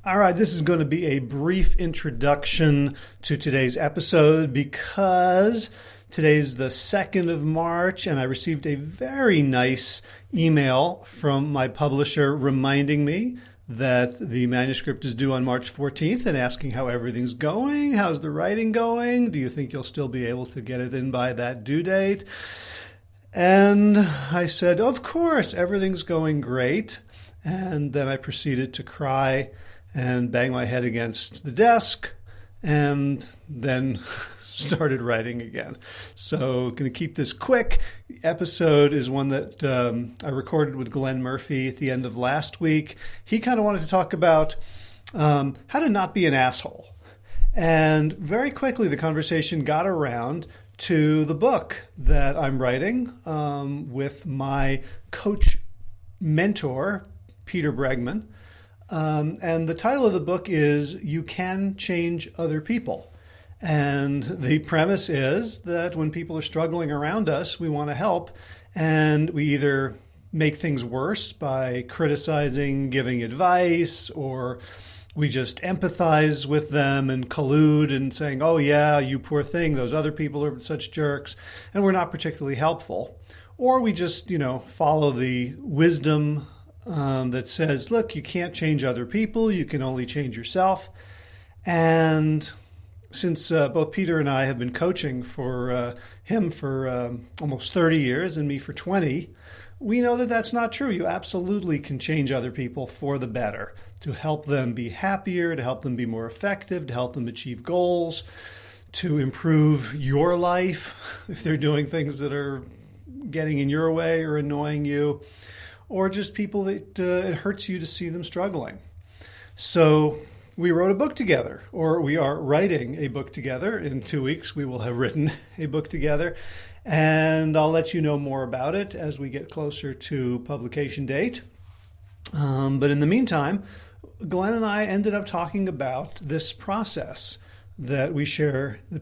All right, this is going to be a brief introduction to today's episode because today's the 2nd of March and I received a very nice email from my publisher reminding me that the manuscript is due on March 14th and asking how everything's going. How's the writing going? Do you think you'll still be able to get it in by that due date? And I said, of course, everything's going great. And then I proceeded to cry and bang my head against the desk, and then started writing again. So going to keep this quick. The episode is one that I recorded with Glenn Murphy at the end of last week. He kind of wanted to talk about how to not be an asshole. And very quickly, the conversation got around to the book that I'm writing with my coach mentor, Peter Bregman. And the title of the book is You Can Change Other People. And the premise is that when people are struggling around us, we want to help. And we either make things worse by criticizing, giving advice, or we just empathize with them and collude and saying, oh, yeah, you poor thing, those other people are such jerks. And we're not particularly helpful. Or we just, follow the wisdom that says, look, you can't change other people. You can only change yourself. And since both Peter and I have been coaching for him for almost 30 years and me for 20, we know that that's not true. You absolutely can change other people for the better, to help them be happier, to help them be more effective, to help them achieve goals, to improve your life if they're doing things that are getting in your way or annoying you, or just people that it hurts you to see them struggling. So we wrote a book together, or we are writing a book together. In 2 weeks, we will have written a book together. And I'll let you know more about it as we get closer to publication date. But in the meantime, Glenn and I ended up talking about this process that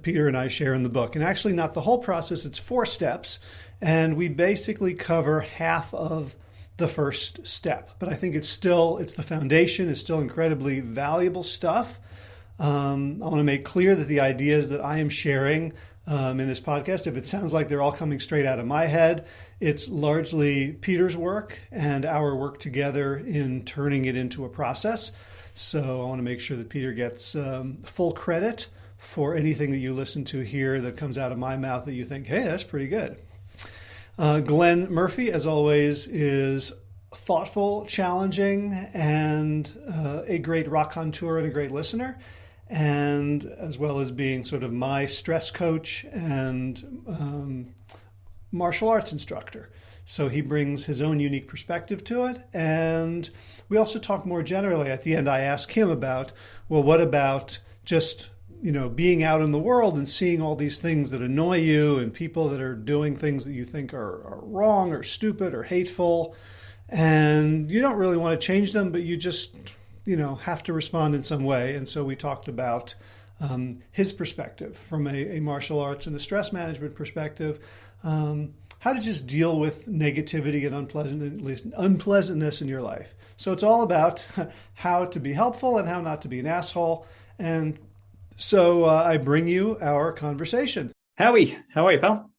Peter and I share in the book. And actually not the whole process, it's 4 steps. And we basically cover half of the first step. But I think it's the foundation. It's still incredibly valuable stuff. I want to make clear that the ideas that I am sharing in this podcast, if it sounds like they're all coming straight out of my head, it's largely Peter's work and our work together in turning it into a process. So I want to make sure that Peter gets full credit for anything that you listen to here that comes out of my mouth that you think, hey, that's pretty good. Glenn Murphy, as always, is thoughtful, challenging, and a great raconteur and a great listener, and as well as being sort of my stress coach and martial arts instructor. So he brings his own unique perspective to it. And we also talk more generally. At the end, I ask him about, well, what about just being out in the world and seeing all these things that annoy you and people that are doing things that you think are wrong or stupid or hateful. And you don't really want to change them, but you just, have to respond in some way. And so we talked about his perspective from a martial arts and a stress management perspective, how to just deal with negativity and unpleasantness in your life. So it's all about how to be helpful and how not to be an asshole. And so I bring you our conversation. Howie, how are you, pal?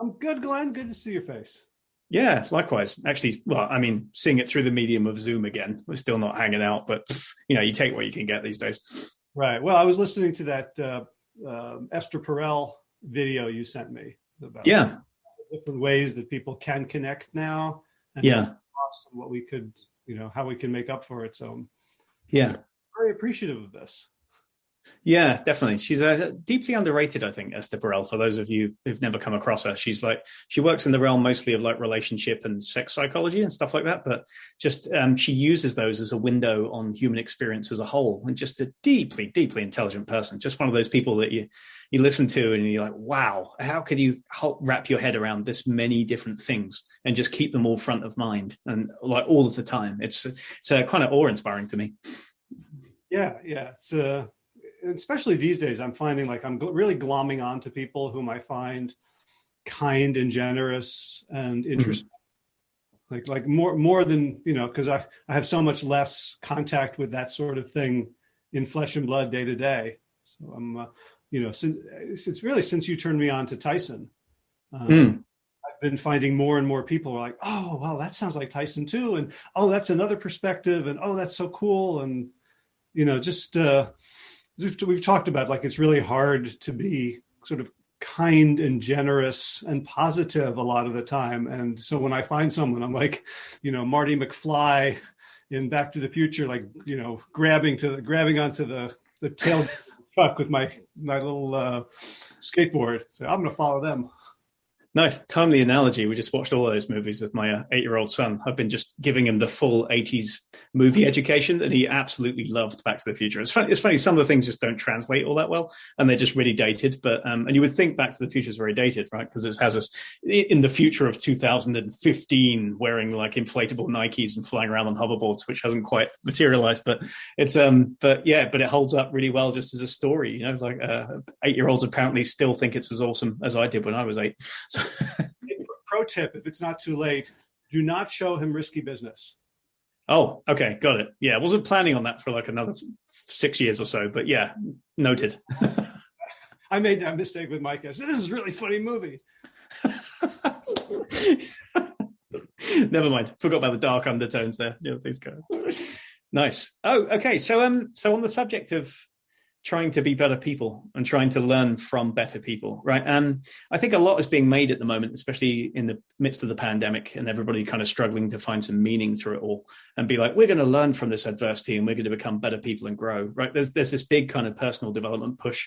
I'm good, Glenn. Good to see your face. Yeah, likewise. Actually, seeing it through the medium of Zoom again. We're still not hanging out, but you take what you can get these days. Right. Well, I was listening to that Esther Perel video you sent me about different ways that people can connect now, and what we could, how we can make up for it. So, I'm very appreciative of this. Yeah, definitely. She's deeply underrated, I think, Esther Perel. For those of you who've never come across her, she works in the realm mostly of like relationship and sex psychology and stuff like that. But just she uses those as a window on human experience as a whole. And just a deeply, deeply intelligent person. Just one of those people that you listen to and you're like, wow, how could you wrap your head around this many different things and just keep them all front of mind and like all of the time? It's kind of awe-inspiring to me. Yeah. It's especially these days, I'm finding like I'm really glomming on to people whom I find kind and generous and interesting. like more than, because I have so much less contact with that sort of thing in flesh and blood day to day. So I'm, since it's really since you turned me on to Tyson, I've been finding more and more people are like, oh, wow, that sounds like Tyson too. And, oh, that's another perspective. And, oh, that's so cool. And, just we've talked about, like, it's really hard to be sort of kind and generous and positive a lot of the time. And so when I find someone, I'm like, Marty McFly in Back to the Future, like, grabbing onto the tail of the truck with my little skateboard. So I'm going to follow them. Nice, timely analogy. We just watched all those movies with my 8-year-old son. I've been just giving him the full 80s movie education, and he absolutely loved Back to the Future. It's funny, some of the things just don't translate all that well, and they're just really dated. But and you would think Back to the Future is very dated, right? Because it has us in the future of 2015 wearing like inflatable Nikes and flying around on hoverboards, which hasn't quite materialized. But it's but it holds up really well just as a story. Like 8-year-olds apparently still think it's as awesome as I did when I was 8. So pro tip, if it's not too late, do not show him Risky Business. Oh, okay. Got it. Yeah. I wasn't planning on that for like another 6 years or so, but yeah, noted. I made that mistake with Mike. I said, this is a really funny movie. Never mind. Forgot about the dark undertones there. Yeah, please go. Nice. Oh, okay. So on the subject of trying to be better people and trying to learn from better people, right? I think a lot is being made at the moment, especially in the midst of the pandemic and everybody kind of struggling to find some meaning through it all and be like, we're going to learn from this adversity and we're going to become better people and grow, right? There's this big kind of personal development push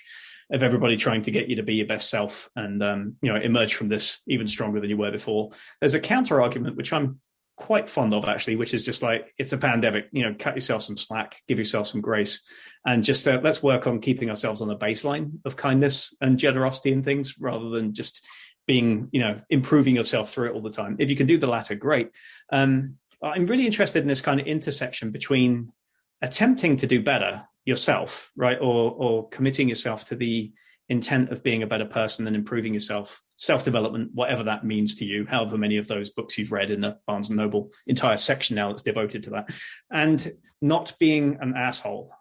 of everybody trying to get you to be your best self and, emerge from this even stronger than you were before. There's a counter argument, which I'm quite fond of actually, which is just like, it's a pandemic, cut yourself some slack, give yourself some grace, and just let's work on keeping ourselves on a baseline of kindness and generosity and things rather than just being, improving yourself through it all the time. If you can do the latter, great. I'm really interested in this kind of intersection between attempting to do better yourself, right? Or committing yourself to the intent of being a better person and improving yourself, self-development, whatever that means to you, however many of those books you've read in the Barnes & Noble entire section now that's devoted to that, and not being an asshole,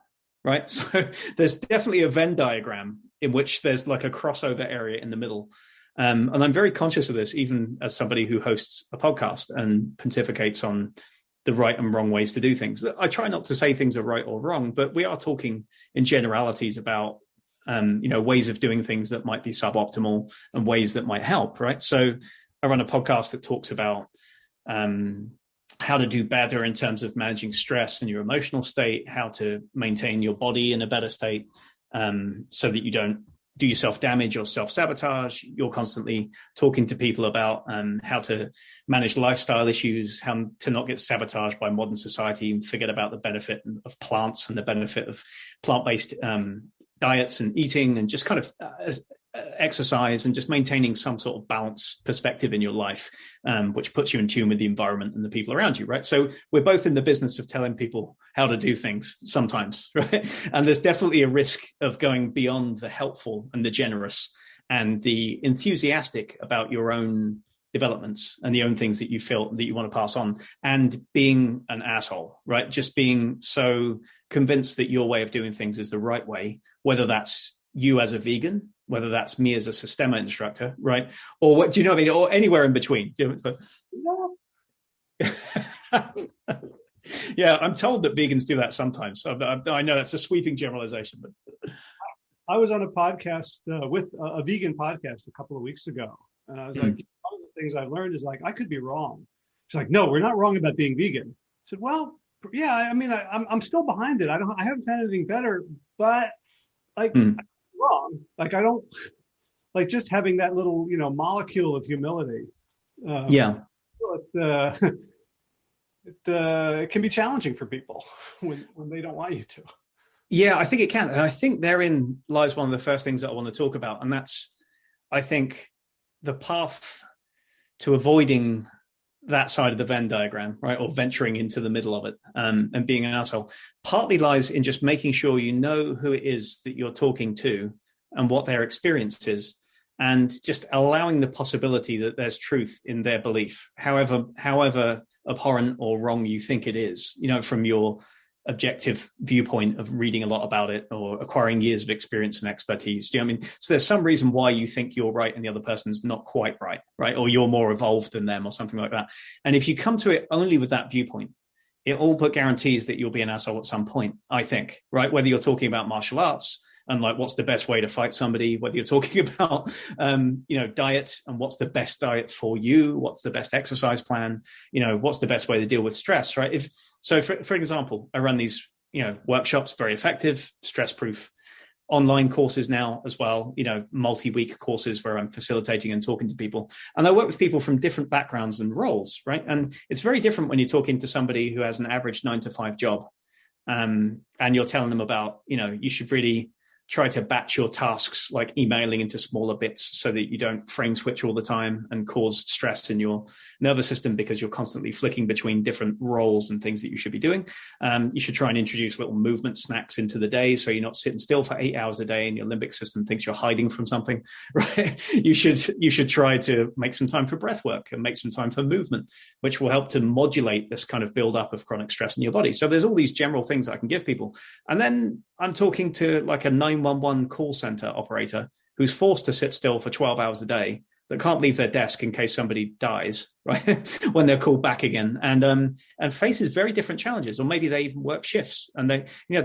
right? So there's definitely a Venn diagram in which there's like a crossover area in the middle. And I'm very conscious of this, even as somebody who hosts a podcast and pontificates on the right and wrong ways to do things. I try not to say things are right or wrong, but we are talking in generalities about ways of doing things that might be suboptimal and ways that might help, right? So I run a podcast that talks about how to do better in terms of managing stress and your emotional state, how to maintain your body in a better state so that you don't do yourself damage or self-sabotage. You're constantly talking to people about how to manage lifestyle issues, how to not get sabotaged by modern society and forget about the benefit of plants and the benefit of plant-based diets and eating and just kind of exercise and just maintaining some sort of balanced perspective in your life, which puts you in tune with the environment and the people around you, right? So we're both in the business of telling people how to do things sometimes, right? And there's definitely a risk of going beyond the helpful and the generous and the enthusiastic about your own developments and the own things that you feel that you want to pass on, and being an asshole, right? Just being so convinced that your way of doing things is the right way, whether that's you as a vegan, whether that's me as a Systema instructor, right? Or what, do you know what I mean? Or anywhere in between. It's like, yeah, I'm told that vegans do that sometimes. I know that's a sweeping generalization, but I was on a podcast with a vegan podcast a couple of weeks ago, and I was like, one of the things I've learned is like, I could be wrong. She's like, no, we're not wrong about being vegan. I said, well, yeah, I mean, I'm still behind it. I haven't found anything better, but like, I'm wrong. Like, I don't like just having that little, molecule of humility. It can be challenging for people when they don't want you to. Yeah, I think it can. And I think therein lies one of the first things that I want to talk about. And that's, I think, the path to avoiding that side of the Venn diagram, right? Or venturing into the middle of it and being an asshole, partly lies in just making sure you know who it is that you're talking to and what their experience is. and just allowing the possibility that there's truth in their belief, however abhorrent or wrong you think it is, from your objective viewpoint of reading a lot about it or acquiring years of experience and expertise. Do you know what I mean? So there's some reason why you think you're right and the other person's not quite right? Or you're more evolved than them or something like that. And if you come to it only with that viewpoint, it all but guarantees that you'll be an asshole at some point, I think, right? Whether you're talking about martial arts and like what's the best way to fight somebody, whether you're talking about, diet and what's the best diet for you, what's the best exercise plan, what's the best way to deal with stress, right? For example, I run these, workshops, very effective, stress-proof online courses now as well, multi-week courses where I'm facilitating and talking to people. And I work with people from different backgrounds and roles, right? And it's very different when you're talking to somebody who has an average 9-to-5 job, and you're telling them about, you should really try to batch your tasks, like emailing into smaller bits so that you don't frame switch all the time and cause stress in your nervous system because you're constantly flicking between different roles and things that you should be doing. You should try and introduce little movement snacks into the day so you're not sitting still for 8 hours a day and your limbic system thinks you're hiding from something, right? You should try to make some time for breath work and make some time for movement, which will help to modulate this kind of buildup of chronic stress in your body. So there's all these general things that I can give people. And then I'm talking to like a 911 call center operator who's forced to sit still for 12 hours a day, that can't leave their desk in case somebody dies, right? when they're called back again, and faces very different challenges. Or maybe they even work shifts and they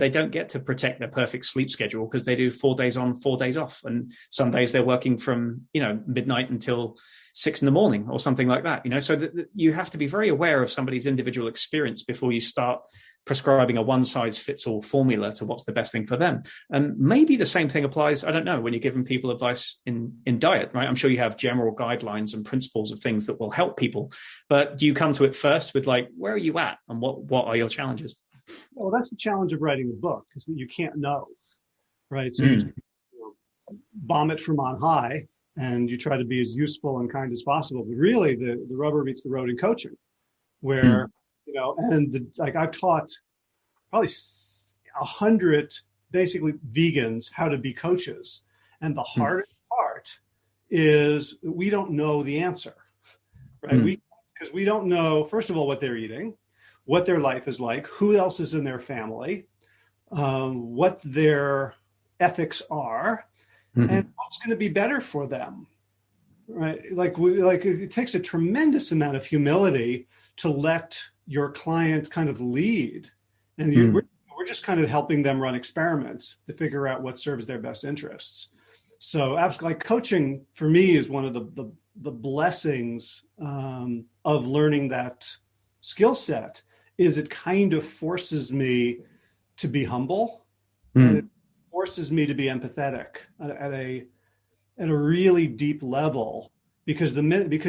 don't get to protect their perfect sleep schedule because they do 4 days on, 4 days off. And some days they're working from, midnight until 6 a.m. or something like that, so that you have to be very aware of somebody's individual experience before you start prescribing a one-size-fits-all formula to what's the best thing for them. And maybe the same thing applies, I don't know, when you're giving people advice in diet, right? I'm sure you have general guidelines and principles of things that will help people, but do you come to it first with like, where are you at and what are your challenges? Well, that's the challenge of writing a book, is that you can't know, right? So you bomb it from on high and you try to be as useful and kind as possible, but really the rubber meets the road in coaching, where I've taught probably 100 basically vegans how to be coaches. And the hardest part is we don't know the answer, right? Because we don't know, first of all, what they're eating, what their life is like, who else is in their family, what their ethics are, and what's going to be better for them, right? It takes a tremendous amount of humility to let your client kind of lead, and we're just kind of helping them run experiments to figure out what serves their best interests. So absolutely, like coaching for me is one of the blessings of learning that skill set, is it kind of forces me to be humble, and it forces me to be empathetic at a really deep level. Because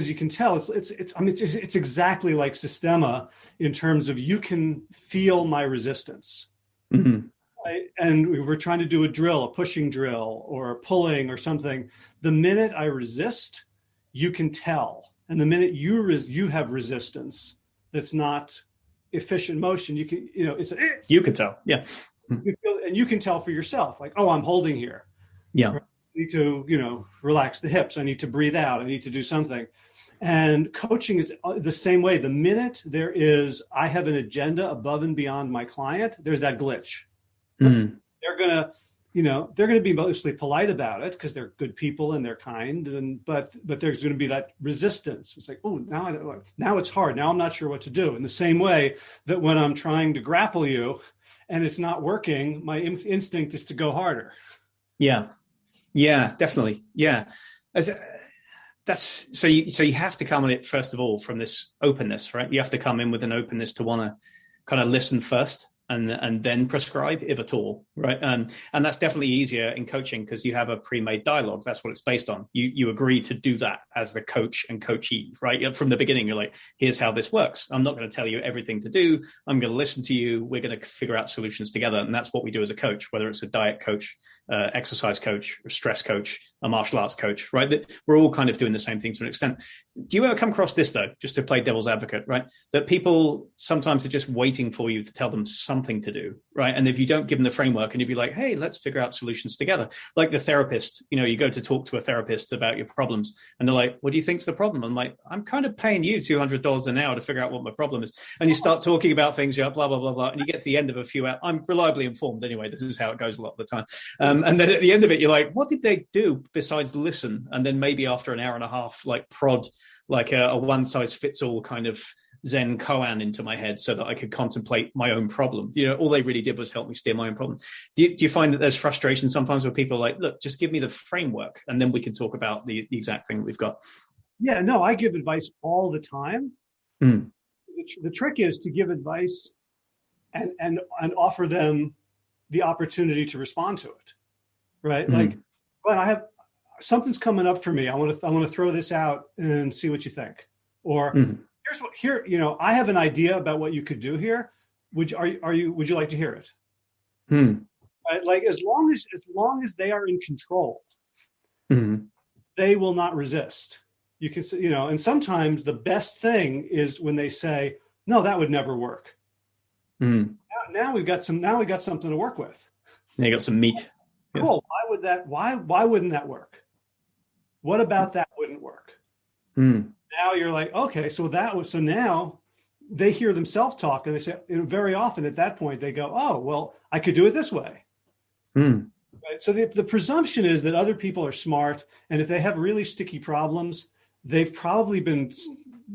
you can tell it's exactly like Systema in terms of you can feel my resistance, right? And we're trying to do a drill, a pushing drill or a pulling or something. The minute I resist, you can tell, and the minute you have resistance that's not efficient motion, you can you can tell, yeah, and you can tell for yourself, like, oh, I'm holding here, yeah. I need to, relax the hips. I need to breathe out. I need to do something. And coaching is the same way. The minute I have an agenda above and beyond my client, there's that glitch. They're going to be mostly polite about it because they're good people and they're kind. But there's going to be that resistance. It's like, oh, now it's hard. Now I'm not sure what to do. In the same way that when I'm trying to grapple you and it's not working, my instinct is to go harder. Yeah, definitely. Yeah. So you have to come at it, first of all, from this openness, right? You have to come in with an openness to want to kind of listen first and then prescribe, if at all, right? And that's definitely easier in coaching because you have a pre-made dialogue. That's what it's based on. You agree to do that as the coach and coachee, right? From the beginning, you're like, here's how this works. I'm not going to tell you everything to do. I'm going to listen to you. We're going to figure out solutions together. And that's what we do as a coach, whether it's a diet coach, exercise coach, a stress coach, a martial arts coach, right? That we're all kind of doing the same thing to an extent. Do you ever come across this, though, just to play devil's advocate, right? That people sometimes are just waiting for you to tell them something something to do, right? And if you don't give them the framework, and if you're like, hey, let's figure out solutions together, like the therapist, you go to talk to a therapist about your problems, and they're like, what do you think's the problem? I'm like, I'm kind of paying you $200 an hour to figure out what my problem is. And you start talking about things, blah, blah, blah, blah. And you get to the end of a few hours. I'm reliably informed anyway. This is how it goes a lot of the time. And then at the end of it, you're like, what did they do besides listen? And then maybe after an hour and a half, like prod, like a one size fits all kind of Zen koan into my head so that I could contemplate my own problem. All they really did was help me steer my own problem. Do you find that there's frustration sometimes where people are like, look, just give me the framework and then we can talk about the exact thing that we've got? Yeah, no, I give advice all the time. The trick is to give advice and offer them the opportunity to respond to it, right? Like, well, I have something's coming up for me. I want to throw this out and see what you think. Or I have an idea about what you could do here. Would you like to hear it? Right? Like as long as they are in control, they will not resist. You can, and sometimes the best thing is when they say, no, that would never work. Now we got something to work with. Now you got some meat. Cool. Why wouldn't that work? What about that wouldn't work? Now you're like, okay, so now they hear themselves talk and they say, very often at that point they go, oh, well, I could do it this way. Right? So the presumption is that other people are smart. And if they have really sticky problems, they've probably been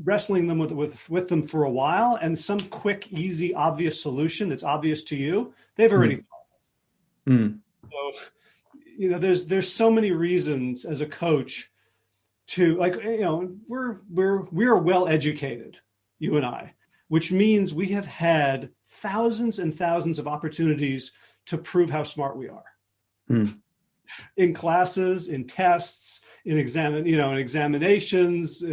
wrestling them with them for a while, and some quick, easy, obvious solution that's obvious to you, they've already thought. So, there's so many reasons as a coach to we're well educated, you and I, which means we have had thousands and thousands of opportunities to prove how smart we are. In classes, in tests, in examinations,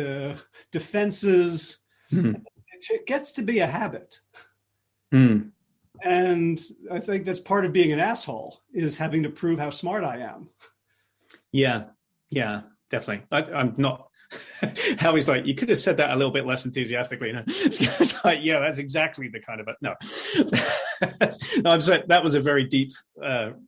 defenses. It gets to be a habit. And I think that's part of being an asshole, is having to prove how smart I am. Yeah, definitely. I'm not. Howie's like, you could have said that a little bit less enthusiastically. It's like, yeah, that's exactly the kind of it. No, I'm saying that was a very deep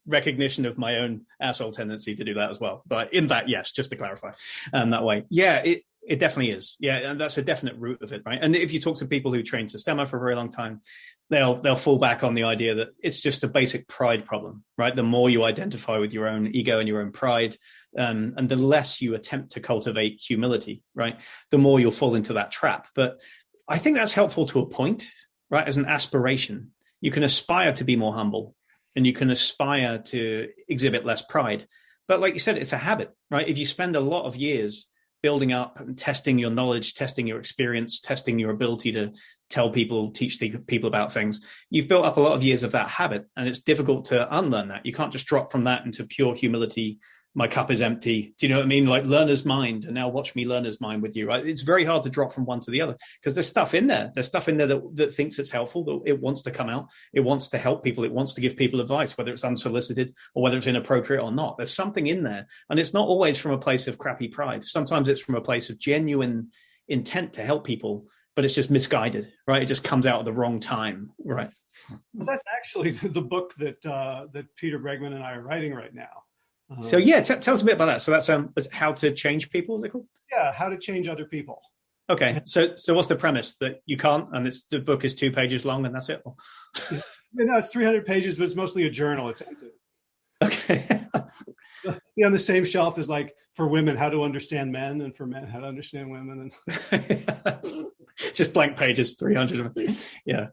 recognition of my own asshole tendency to do that as well. But in that, yes, just to clarify, that way, yeah, it definitely is. Yeah, and that's a definite root of it, right? And if you talk to people who train Systema for a very long time, they'll fall back on the idea that it's just a basic pride problem, right? The more you identify with your own ego and your own pride, and the less you attempt to cultivate humility, right, the more you'll fall into that trap. But I think that's helpful to a point, right? As an aspiration, you can aspire to be more humble, and you can aspire to exhibit less pride. But like you said, it's a habit, right? If you spend a lot of years building up and testing your knowledge, testing your experience, testing your ability to tell people, teach people about things, you've built up a lot of years of that habit, and it's difficult to unlearn that. You can't just drop from that into pure humility. My cup is empty. Do you know what I mean? Like learner's mind, and now watch me learner's mind with you, right? It's very hard to drop from one to the other because there's stuff in there. There's stuff in there that thinks it's helpful, that it wants to come out. It wants to help people. It wants to give people advice, whether it's unsolicited or whether it's inappropriate or not. There's something in there. And it's not always from a place of crappy pride. Sometimes it's from a place of genuine intent to help people, but it's just misguided, right? It just comes out at the wrong time, right? Well, that's actually the book that Peter Bregman and I are writing right now. So yeah, tell us a bit about that. So that's How to Change People, is it called? Yeah, How to Change Other People. Okay, so what's the premise? That you can't, and the book is 2 pages long, and that's it? It's 300 pages, but it's mostly a journal. It's empty. Okay. On the same shelf is like for women, how to understand men, and for men, how to understand women. And just blank pages, 300. Yeah.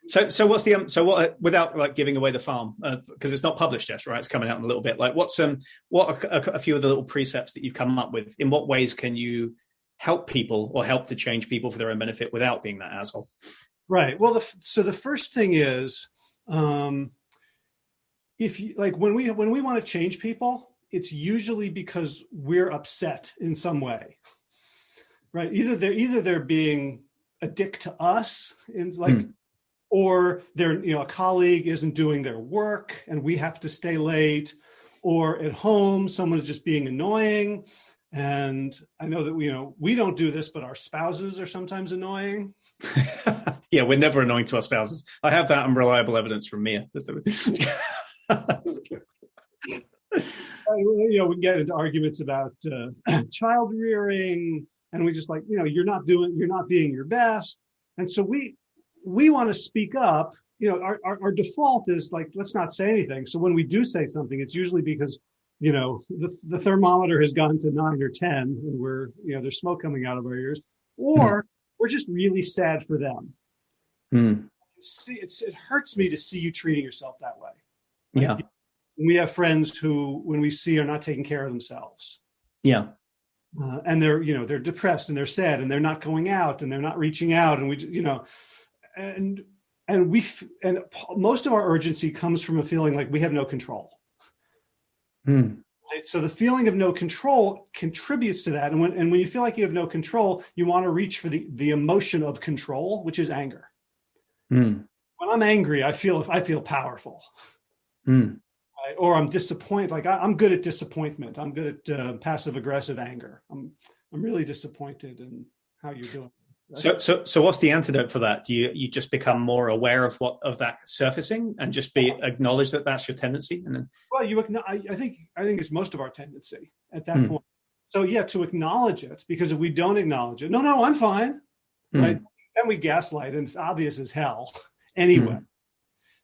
So what's what without like giving away the farm, because it's not published yet, right? It's coming out in a little bit. Like what are a few of the little precepts that you've come up with? In what ways can you help people or help to change people for their own benefit without being that asshole? Right. Well, so the first thing is, if you like when we want to change people, it's usually because we're upset in some way, right? Either they're being a dick to us, in like. Or they're, a colleague isn't doing their work and we have to stay late, or at home, someone's just being annoying. And I know that we don't do this, but our spouses are sometimes annoying. Yeah, we're never annoying to our spouses. I have that unreliable evidence from Mia. We get into arguments about child rearing, and we just you're not being your best. And so we want to speak up. Our default is let's not say anything. So when we do say something, it's usually because the thermometer has gone to 9 or 10 and we're there's smoke coming out of our ears, or we're just really sad for them. See, it hurts me to see you treating yourself that way. Yeah. We have friends who, when we see, are not taking care of themselves. Yeah. And they're depressed and they're sad and they're not going out and they're not reaching out. And and most of our urgency comes from a feeling like we have no control. Right? So the feeling of no control contributes to that. And when you feel like you have no control, you want to reach for the emotion of control, which is anger. When I'm angry, I feel powerful. Right? Or I'm disappointed. I'm good at disappointment. I'm good at passive aggressive anger. I'm really disappointed in how you're doing. So what's the antidote for that? Do you just become more aware of that surfacing and just acknowledge that that's your tendency? And then, well, I think it's most of our tendency at that point. So yeah, to acknowledge it, because if we don't acknowledge it, no, I'm fine, right? Then we gaslight, and it's obvious as hell anyway.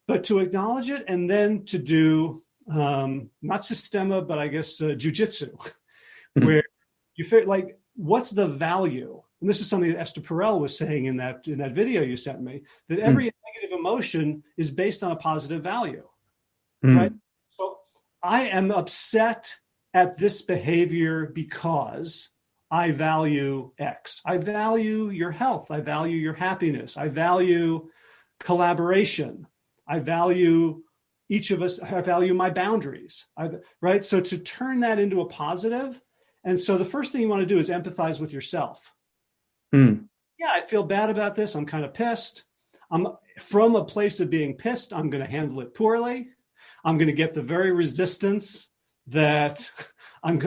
But to acknowledge it, and then to do not sistema, but I guess jujitsu, where you feel like, what's the value? And this is something that Esther Perel was saying in that video you sent me, that every negative emotion is based on a positive value, right? So I am upset at this behavior because I value X. I value your health. I value your happiness. I value collaboration. I value each of us. I value my boundaries, right? So to turn that into a positive. And so the first thing you want to do is empathize with yourself. Yeah, I feel bad about this. I'm kind of pissed. I'm from a place of being pissed. I'm going to handle it poorly. I'm going to get the very resistance that I'm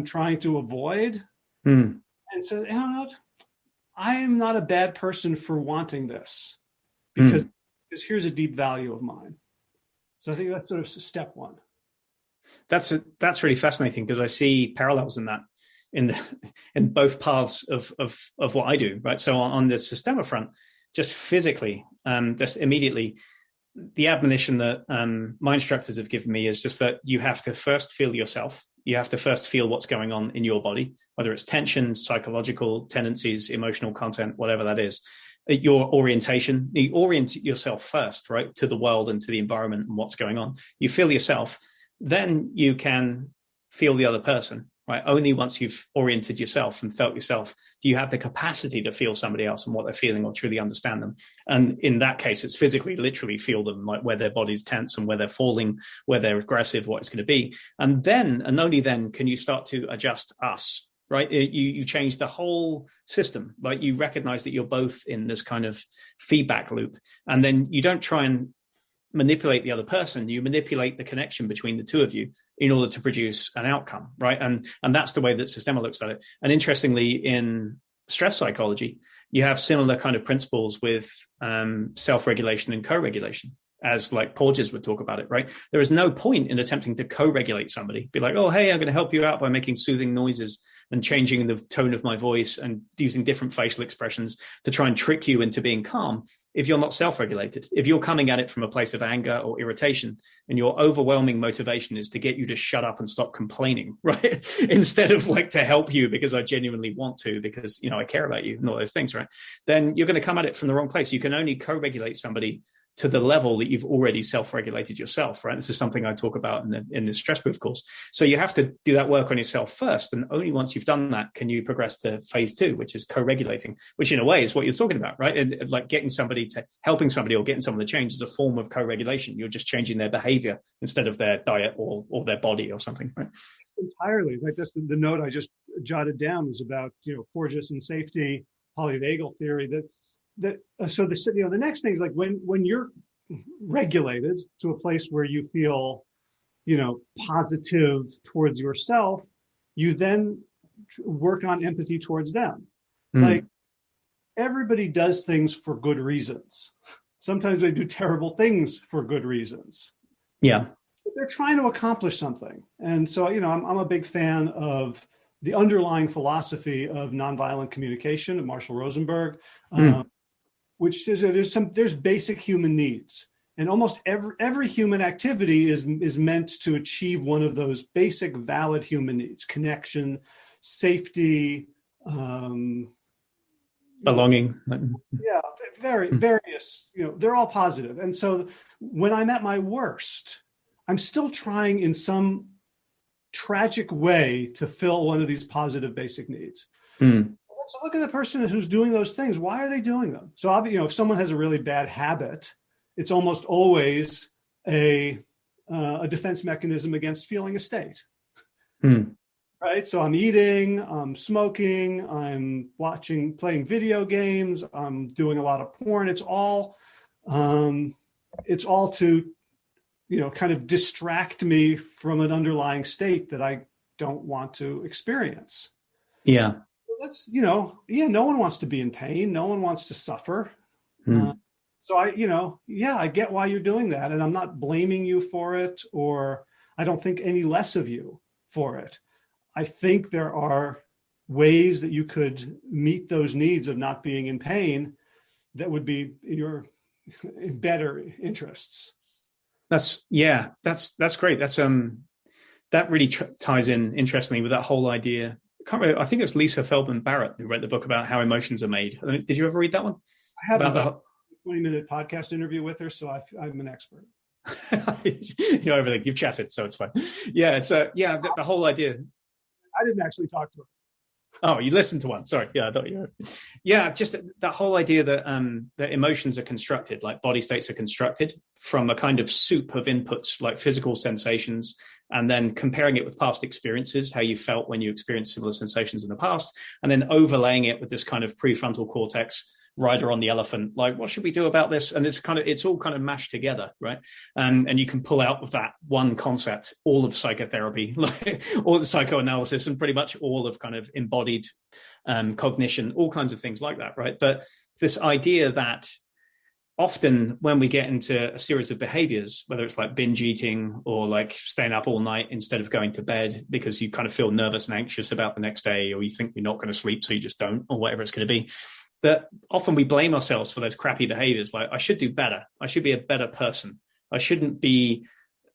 trying to avoid. And so, I am not a bad person for wanting this because here's a deep value of mine. So I think that's sort of step one. That's really fascinating, because I see parallels in that in both paths of what I do, right? So on the Sistema front, just physically, just immediately, the admonition that my instructors have given me is just that you have to first feel yourself. You have to first feel what's going on in your body, whether it's tension, psychological tendencies, emotional content, whatever that is. Your orientation, you orient yourself first, right, to the world and to the environment and what's going on. You feel yourself, then you can feel the other person, right? Only once you've oriented yourself and felt yourself, do you have the capacity to feel somebody else and what they're feeling, or truly understand them. And in that case, it's physically, literally feel them, like where their body's tense and where they're falling, where they're aggressive, what it's going to be. And then, and only then, can you start to adjust us, right? You change the whole system. Like, you recognize that you're both in this kind of feedback loop. And then you don't try and manipulate the other person, you manipulate the connection between the two of you in order to produce an outcome, right? And that's the way that Sistema looks at it. And interestingly, in stress psychology, you have similar kind of principles with self-regulation and co-regulation, as like Porges would talk about it, right? There is no point in attempting to co-regulate somebody. Be like, oh, hey, I'm going to help you out by making soothing noises and changing the tone of my voice and using different facial expressions to try and trick you into being calm. If you're not self-regulated, if you're coming at it from a place of anger or irritation, and your overwhelming motivation is to get you to shut up and stop complaining, right? Instead of like to help you because I genuinely want to, because, I care about you and all those things, right? Then you're going to come at it from the wrong place. You can only co-regulate somebody to the level that you've already self-regulated yourself, right? This is something I talk about in the stress proof course. So you have to do that work on yourself first. And only once you've done that can you progress to phase 2, which is co-regulating, which in a way is what you're talking about, right? And like helping somebody or getting someone to change is a form of co-regulation. You're just changing their behavior instead of their diet or their body or something, right? Entirely. Like that's the note I just jotted down was about, Porges and safety, polyvagal theory, so the next thing is like when you're regulated to a place where you feel, positive towards yourself, you then work on empathy towards them. Mm. Like, everybody does things for good reasons. Sometimes they do terrible things for good reasons. Yeah. But they're trying to accomplish something. And so, I'm a big fan of the underlying philosophy of nonviolent communication of Marshall Rosenberg, which says there's basic human needs. And almost every human activity is meant to achieve one of those basic valid human needs: connection, safety, belonging. Yeah, various, they're all positive. And so when I'm at my worst, I'm still trying in some tragic way to fill one of these positive basic needs. So look at the person who's doing those things. Why are they doing them? So, if someone has a really bad habit, it's almost always a defense mechanism against feeling a state. Right? So I'm eating, I'm smoking, I'm playing video games, I'm doing a lot of porn. It's all to, kind of distract me from an underlying state that I don't want to experience. Yeah. That's, no one wants to be in pain. No one wants to suffer. So I get why you're doing that. And I'm not blaming you for it, or I don't think any less of you for it. I think there are ways that you could meet those needs of not being in pain that would be in your better interests. That's great. That really ties in interestingly with that whole idea. I think it's Lisa Feldman Barrett who wrote the book about how emotions are made. Did you ever read that one? I have about a 20-minute podcast interview with her, so I'm an expert. Everything you've chatted, so it's fine. Yeah, it's the whole idea. I didn't actually talk to her. Oh, you listened to one. Sorry. Yeah, I thought you were. Yeah, just that whole idea that emotions are constructed, like body states are constructed from a kind of soup of inputs, like physical sensations, and then comparing it with past experiences, how you felt when you experienced similar sensations in the past, and then overlaying it with this kind of prefrontal cortex rider on the elephant, like, what should we do about this? And it's all kind of mashed together, right? And you can pull out of that one concept all of psychotherapy, like all of psychoanalysis, and pretty much all of kind of embodied cognition, all kinds of things like that, right? But this idea that often when we get into a series of behaviors, whether it's like binge eating or like staying up all night instead of going to bed because you kind of feel nervous and anxious about the next day, or you think you're not going to sleep, so you just don't, or whatever it's going to be, that often we blame ourselves for those crappy behaviors. Like, I should do better. I should be a better person. I shouldn't be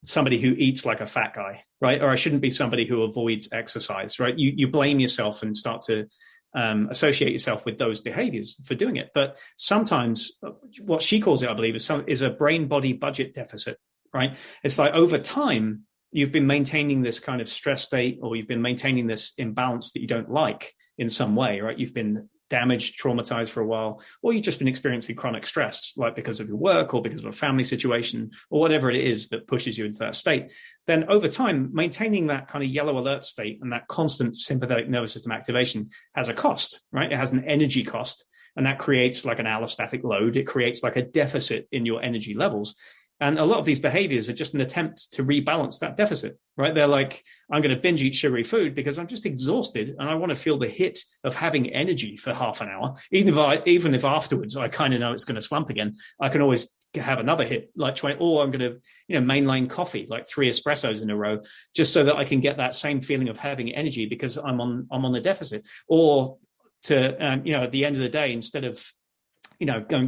somebody who eats like a fat guy, right? Or I shouldn't be somebody who avoids exercise, right? You blame yourself and start to associate yourself with those behaviors for doing it. But sometimes what she calls it, I believe, is a brain-body budget deficit, right? It's like over time, you've been maintaining this kind of stress state, or you've been maintaining this imbalance that you don't like in some way, right? You've been damaged, traumatized for a while, or you've just been experiencing chronic stress, like because of your work or because of a family situation or whatever it is that pushes you into that state. Then over time, maintaining that kind of yellow alert state and that constant sympathetic nervous system activation has a cost, right? It has an energy cost, and that creates like an allostatic load. It creates like a deficit in your energy levels. And a lot of these behaviors are just an attempt to rebalance that deficit, right? They're like, I'm going to binge eat sugary food because I'm just exhausted and I want to feel the hit of having energy for half an hour. Even if afterwards I kind of know it's going to slump again, I can always have another hit, like 20, or I'm going to, mainline coffee, like 3 espressos in a row, just so that I can get that same feeling of having energy because I'm on the deficit. Or to, at the end of the day, instead of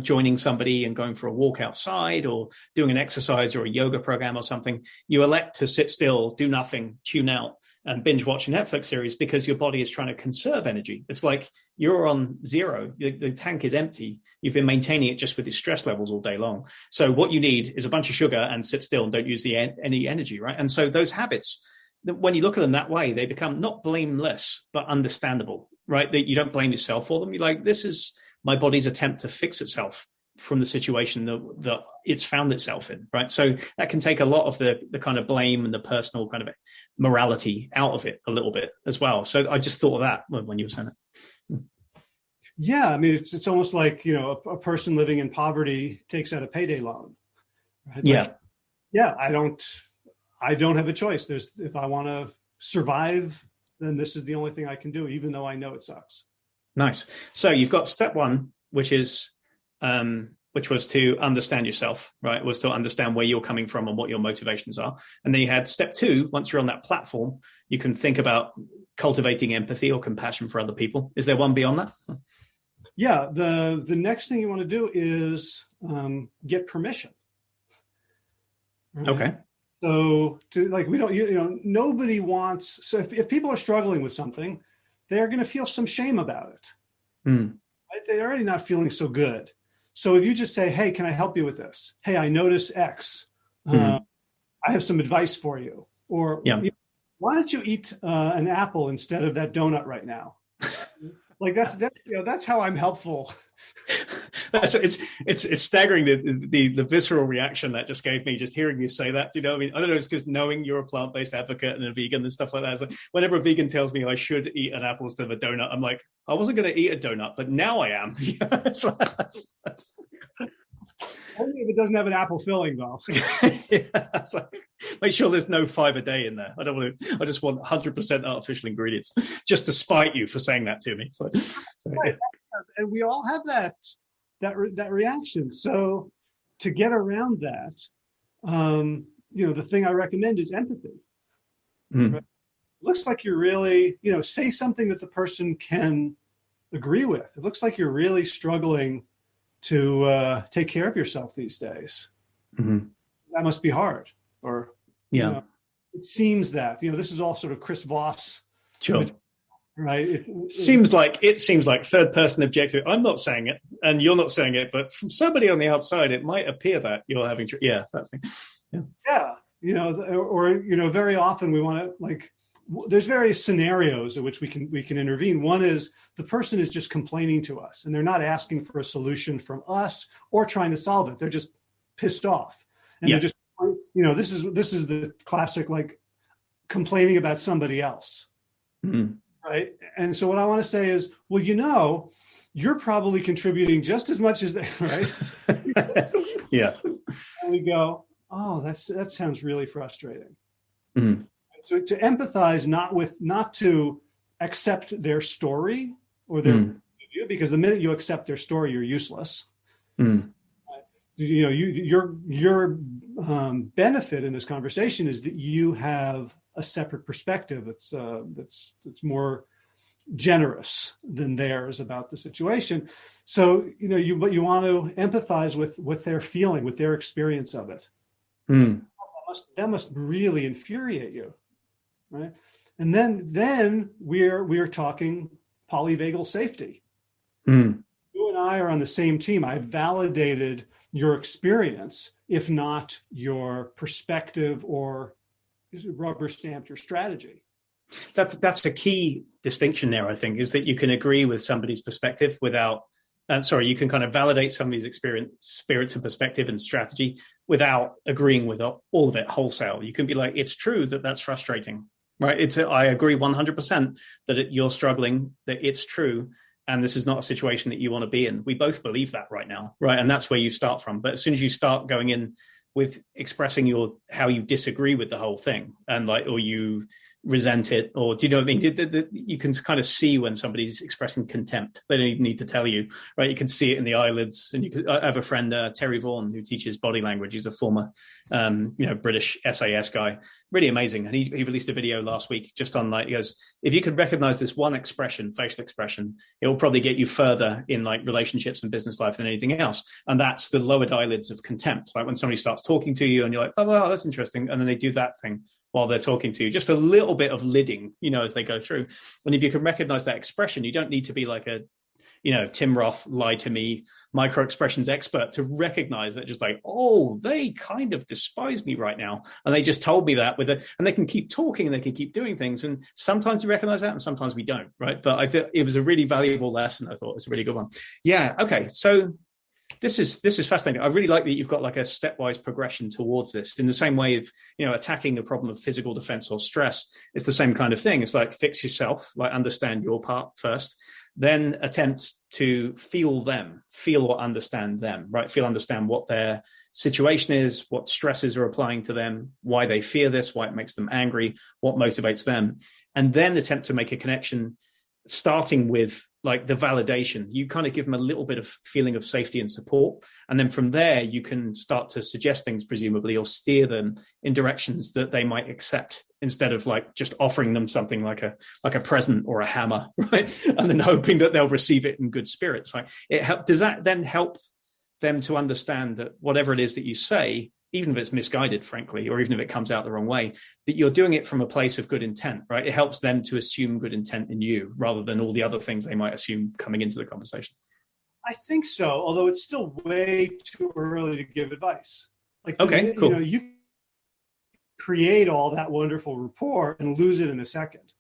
joining somebody and going for a walk outside or doing an exercise or a yoga program or something, you elect to sit still, do nothing, tune out, and binge watch a Netflix series because your body is trying to conserve energy. It's like you're on zero. The tank is empty. You've been maintaining it just with your stress levels all day long. So what you need is a bunch of sugar and sit still and don't use any energy, right? And so those habits, when you look at them that way, they become not blameless, but understandable, right? That you don't blame yourself for them. You're like, this is my body's attempt to fix itself from the situation that it's found itself in, right? So that can take a lot of the kind of blame and the personal kind of morality out of it a little bit as well. So I just thought of that when you were saying it. Yeah, I mean, it's almost like, a person living in poverty takes out a payday loan. Right? I don't have a choice. If I want to survive then this is the only thing I can do, even though I know it sucks. Nice. So you've got step one, which was to understand yourself, right? Was to understand where you're coming from and what your motivations are. And then you had step two. Once you're on that platform, you can think about cultivating empathy or compassion for other people. Is there one beyond that? Yeah. The next thing you want to do is get permission. Right? Okay. So nobody wants, so if people are struggling with something, they're going to feel some shame about it. Right? They're already not feeling so good. So if you just say, hey, can I help you with this? Hey, I notice X. I have some advice for you. Or why don't you eat an apple instead of that donut right now? Like that's how I'm helpful. It's staggering the visceral reaction that just gave me just hearing you say that. You know, I mean, I don't know, it's because knowing you're a plant-based advocate and a vegan and stuff like that. It's like whenever a vegan tells me I should eat an apple instead of a donut, I'm like, I wasn't going to eat a donut, but now I am. Only if it doesn't have an apple filling, though. It's like, make sure there's no fiber day in there. I don't want to. I just want 100% artificial ingredients, just to spite you for saying that to me. Right. And we all have that reaction. So to get around that, the thing I recommend is empathy. Right? Looks like you're really, say something that the person can agree with. It looks like you're really struggling to take care of yourself these days. That must be hard. Or it seems that this is all sort of Chris Voss. Sure. Right. It seems like third person objective. I'm not saying it, and you're not saying it, but from somebody on the outside, it might appear that you're having. That thing. Very often we want to there's various scenarios in which we can intervene. One is the person is just complaining to us, and they're not asking for a solution from us or trying to solve it. They're just pissed off, and they're just this is the classic complaining about somebody else. Right. And so what I want to say is, well, you're probably contributing just as much as they, right? Yeah. And we go, oh, that sounds really frustrating. And so to empathize, not to accept their story or their view, because the minute you accept their story, you're useless. Your benefit in this conversation is that you have a separate perspective. It's more generous than theirs about the situation. So but you want to empathize with their feeling, with their experience of it. That must really infuriate you, right? And then we're talking polyvagal safety. You and I are on the same team. I've validated your experience, if not your perspective or rubber stamped your strategy. That's a key distinction there, I think, is that you can agree with somebody's perspective without you can kind of validate somebody's experience, spirits and perspective and strategy without agreeing with all of it wholesale. You can be like, it's true that that's frustrating, right? I agree 100% that you're struggling, that it's true. And this is not a situation that you want to be in. We both believe that right now, right? And that's where you start from. But as soon as you start going in with expressing how you disagree with the whole thing or you resent it, or do you know what I mean? You can kind of see when somebody's expressing contempt. They don't even need to tell you, right? You can see it in the eyelids. And I have a friend, Terry Vaughan, who teaches body language. He's a former, British SAS guy, really amazing. And he released a video last week just on he goes, if you could recognize this one expression, facial expression, it will probably get you further in relationships and business life than anything else. And that's the lowered eyelids of contempt. Like when somebody starts talking to you and you're like, oh, wow, that's interesting. And then they do that thing while they're talking to you, just a little bit of lidding, as they go through. And if you can recognize that expression, you don't need to be like a, Tim Roth, lie to me, micro expressions expert to recognize that just oh, they kind of despise me right now. And they just told me that and they can keep talking and they can keep doing things. And sometimes we recognize that and sometimes we don't, right? But I think it was a really valuable lesson. I thought it was a really good one. Yeah. Okay. So this is fascinating. I really like that you've got a stepwise progression towards this in the same way of, attacking the problem of physical defense or stress. It's the same kind of thing. It's fix yourself, understand your part first. then attempt to feel or understand them, right? Understand what their situation is, what stresses are applying to them, why they fear this, why it makes them angry, what motivates them, and then attempt to make a connection, starting with like the validation. You kind of give them a little bit of feeling of safety and support. And then from there, you can start to suggest things, presumably, or steer them in directions that they might accept, instead of like just offering them something like a present or a hammer, right? And then hoping that they'll receive it in good spirits. Like, does that then help them to understand that whatever it is that you say, even if it's misguided, frankly, or even if it comes out the wrong way, that you're doing it from a place of good intent, right? It helps them to assume good intent in you rather than all the other things they might assume coming into the conversation. I think so, although it's still way too early to give advice. Like, okay, cool. You create all that wonderful rapport and lose it in a second.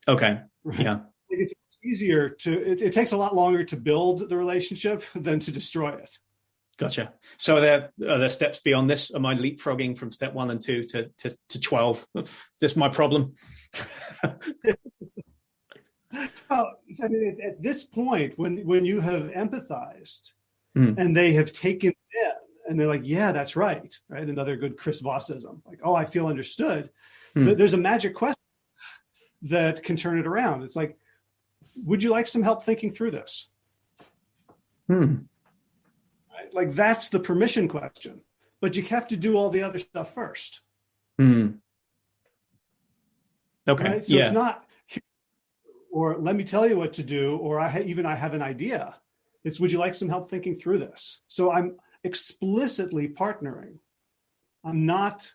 Okay, right? Yeah. It's easier it takes a lot longer to build the relationship than to destroy it. Gotcha. So are there steps beyond this? Am I leapfrogging from step 1 and 2 to 12? Is this my problem? Well, I mean, at this point, when you have empathized and they have taken it in, and they're like, yeah, that's right. Another good Chris Vossism. Like, oh, I feel understood. There's a magic question that can turn it around. It's like, would you like some help thinking through this? Like, that's the permission question, but you have to do all the other stuff first. Okay. Right? So it's not, or let me tell you what to do, or I have an idea. It's, would you like some help thinking through this? So I'm explicitly partnering. I'm not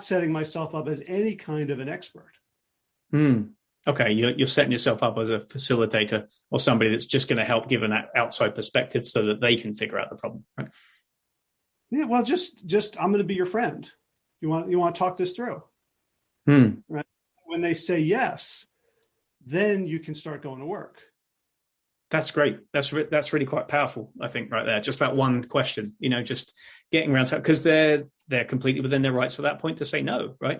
setting myself up as any kind of an expert. Okay, you're setting yourself up as a facilitator or somebody that's just going to help give an outside perspective so that they can figure out the problem, right? Yeah, well, just I'm going to be your friend. You want to talk this through, right? When they say yes, then you can start going to work. That's great. That's really quite powerful, I think, right there. Just that one question, just getting around to that, because they're completely within their rights at that point to say no, right?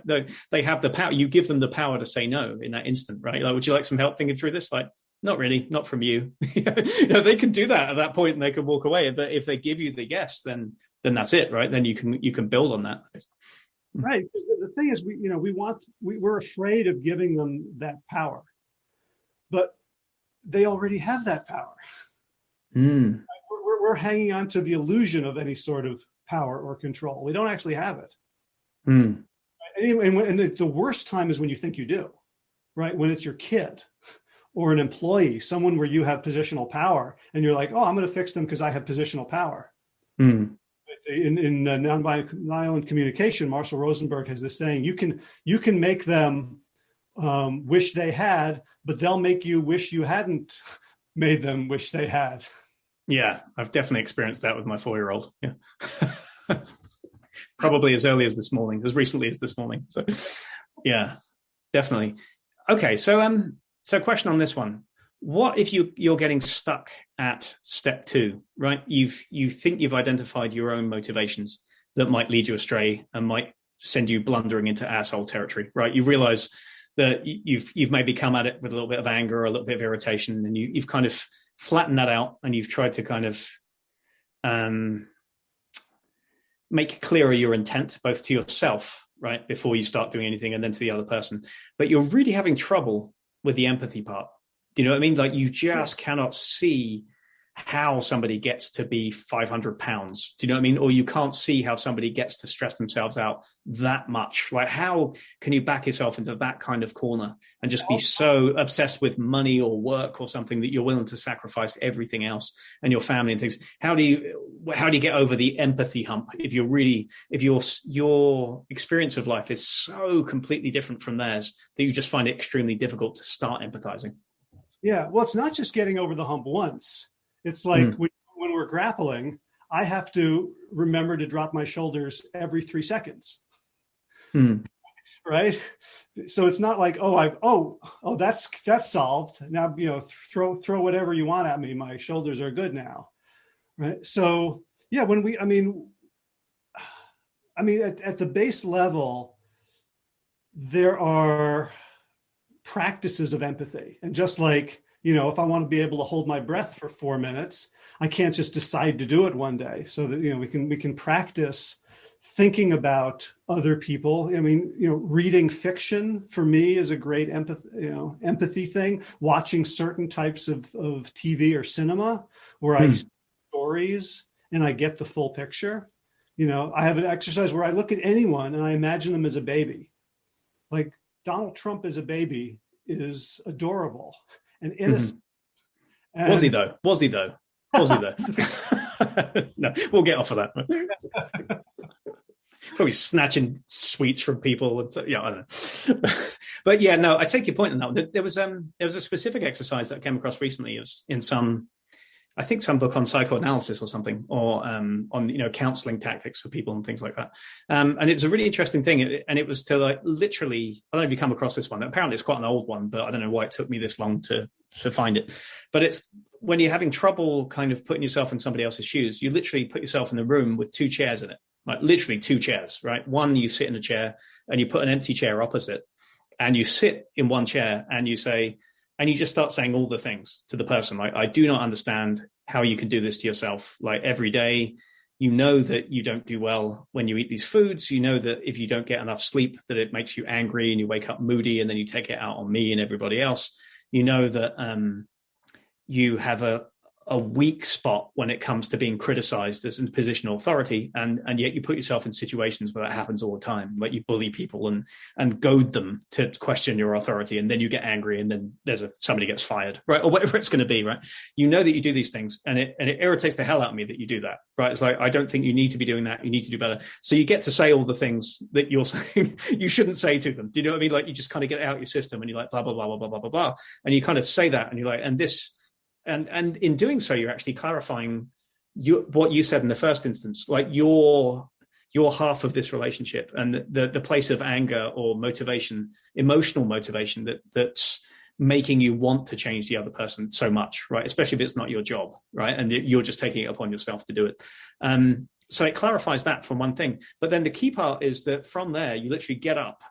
They have the power. You give them the power to say no in that instant, right? Like, would you like some help thinking through this? Like, not really, not from you. They can do that at that point and they can walk away. But if they give you the yes, then that's it, right? Then you can build on that. Right. Because the thing is, we're afraid of giving them that power, but they already have that power. We're hanging on to the illusion of any sort of power or control. We don't actually have it. And the worst time is when you think you do, right? When it's your kid or an employee, someone where you have positional power, and you're like, oh, I'm going to fix them because I have positional power. In nonviolent communication, Marshall Rosenberg has this saying: you can make them wish they had, but they'll make you wish you hadn't made them wish they had. Yeah, I've definitely experienced that with my 4-year-old. Yeah. Probably as early as this morning, as recently as this morning. So yeah, definitely. Okay, so question on this one. What if you're getting stuck at step 2, right? You think you've identified your own motivations that might lead you astray and might send you blundering into asshole territory, right? You realize that you've maybe come at it with a little bit of anger or a little bit of irritation, and you've kind of flattened that out, and you've tried to kind of make clearer your intent, both to yourself, right, before you start doing anything, and then to the other person. But you're really having trouble with the empathy part. Do you know what I mean? Like, you just cannot see how somebody gets to be 500 pounds. Do you know what I mean? Or you can't see how somebody gets to stress themselves out that much. Like, how can you back yourself into that kind of corner and just be so obsessed with money or work or something that you're willing to sacrifice everything else and your family and things? How do you get over the empathy hump if your experience of life is so completely different from theirs that you just find it extremely difficult to start empathizing? Yeah, well, it's not just getting over the hump once. It's like when we're grappling, I have to remember to drop my shoulders every 3 seconds. Right? So it's not like, that's solved. Now, throw whatever you want at me. My shoulders are good now. Right? So yeah, at the base level, there are practices of empathy. And just like if I want to be able to hold my breath for 4 minutes, I can't just decide to do it one day. So that, we can practice thinking about other people. I mean, reading fiction for me is a great empathy thing. Watching certain types of TV or cinema where I see stories and I get the full picture. I have an exercise where I look at anyone and I imagine them as a baby. Like Donald Trump as a baby is adorable and innocent. And Was he though? No, we'll get off of that. Probably snatching sweets from people. And so, I don't know. But yeah, no, I take your point on that. There was a specific exercise that I came across recently. It was in some book on psychoanalysis or something, or on counseling tactics for people and things like that. And it was a really interesting thing. And it was to literally, I don't know if you come across this one. Apparently it's quite an old one, but I don't know why it took me this long to find it. But it's when you're having trouble kind of putting yourself in somebody else's shoes, you literally put yourself in a room with 2 chairs in it, like literally 2 chairs, right? One, you sit in a chair and you put an empty chair opposite and you sit in one chair and you say, and you just start saying all the things to the person. Like, I do not understand how you can do this to yourself. Like every day, that you don't do well when you eat these foods. You know that if you don't get enough sleep, that it makes you angry and you wake up moody and then you take it out on me and everybody else. You know that you have a weak spot when it comes to being criticized as a position of authority, and yet you put yourself in situations where that happens all the time. Like you bully people and goad them to question your authority, and then you get angry, and then somebody gets fired, right, or whatever it's going to be, right? That you do these things, and it irritates the hell out of me that you do that, right? It's like, I don't think you need to be doing that. You need to do better. So you get to say all the things that you're saying you shouldn't say to them. Do you know what I mean? Like you just kind of get it out your system, and you're like blah blah blah blah blah blah blah blah, and you kind of say that, and you're like, and this. And in doing so, you're actually clarifying what you said in the first instance, like your half of this relationship, and the place of anger or motivation, emotional motivation that's making you want to change the other person so much, right? Especially if it's not your job, right? And you're just taking it upon yourself to do it. So it clarifies that from one thing. But then the key part is that from there, you literally get up,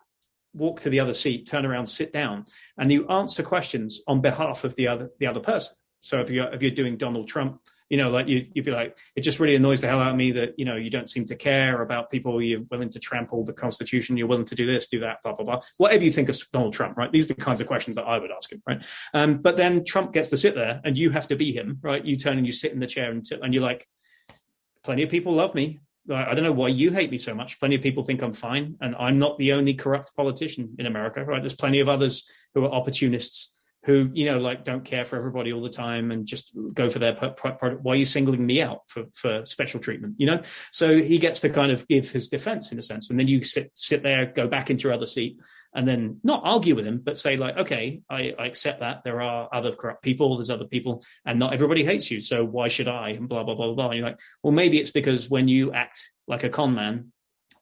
walk to the other seat, turn around, sit down, and you answer questions on behalf of the other person. So if you're doing Donald Trump, you'd be like, it just really annoys the hell out of me that, you don't seem to care about people. You're willing to trample the Constitution. You're willing to do this, do that, blah, blah, blah. Whatever you think of Donald Trump, right? These are the kinds of questions that I would ask him, right? But then Trump gets to sit there and you have to be him, right? You turn and you sit in the chair and you're like, plenty of people love me. I don't know why you hate me so much. Plenty of people think I'm fine. And I'm not the only corrupt politician in America, right? There's plenty of others who are opportunists who, don't care for everybody all the time and just go for their product. Why are you singling me out for special treatment? So he gets to kind of give his defense in a sense. And then you sit there, go back into your other seat, and then not argue with him, but say like, okay, I accept that there are other corrupt people, there's other people, and not everybody hates you. So why should I? And blah, blah, blah, blah. And you're like, well, maybe it's because when you act like a con man,